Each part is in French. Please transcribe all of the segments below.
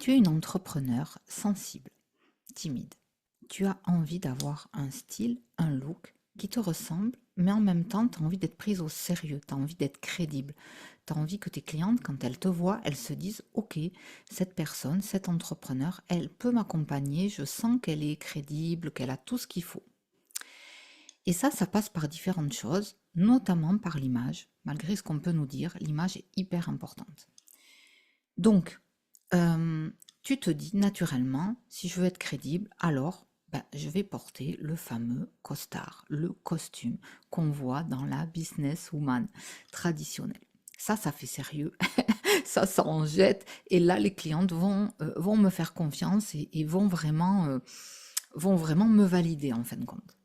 tu es une entrepreneur sensible, timide, tu as envie d'avoir un style, un look qui te ressemble, mais en même temps, tu as envie d'être prise au sérieux, tu as envie d'être crédible, tu as envie que tes clientes, quand elles te voient, elles se disent, OK, cette personne, cet entrepreneur, elle peut m'accompagner, je sens qu'elle est crédible, qu'elle a tout ce qu'il faut. Et ça passe par différentes choses, notamment par l'image. Malgré ce qu'on peut nous dire, l'image est hyper importante. Donc, tu te dis naturellement, si je veux être crédible, alors je vais porter le fameux costard, le costume qu'on voit dans la businesswoman traditionnelle. Ça fait sérieux, ça en jette, et là les clientes vont me faire confiance et vont vraiment me valider en fin de compte.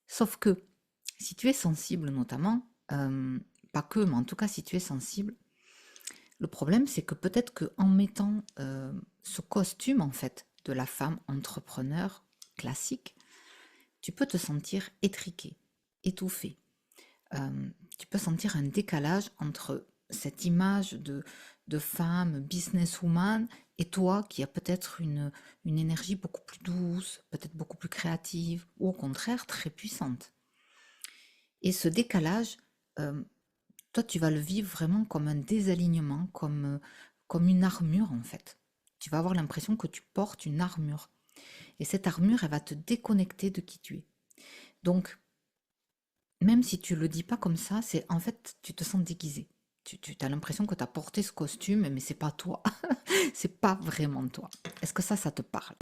Sauf que si tu es sensible notamment, pas que, mais en tout cas si tu es sensible, le problème, c'est que peut-être qu'en mettant ce costume, en fait, de la femme entrepreneur classique, tu peux te sentir étriqué, étouffé. Tu peux sentir un décalage entre cette image de femme businesswoman et toi qui as peut-être une énergie beaucoup plus douce, peut-être beaucoup plus créative, ou au contraire très puissante. Et ce décalage, euh, toi, tu vas le vivre vraiment comme un désalignement, comme une armure en fait. Tu vas avoir l'impression que tu portes une armure. Et cette armure, elle va te déconnecter de qui tu es. Donc, même si tu le dis pas comme ça, c'est en fait, tu te sens déguisé. Tu as l'impression que tu as porté ce costume, mais c'est pas toi. C'est pas vraiment toi. Est-ce que ça te parle?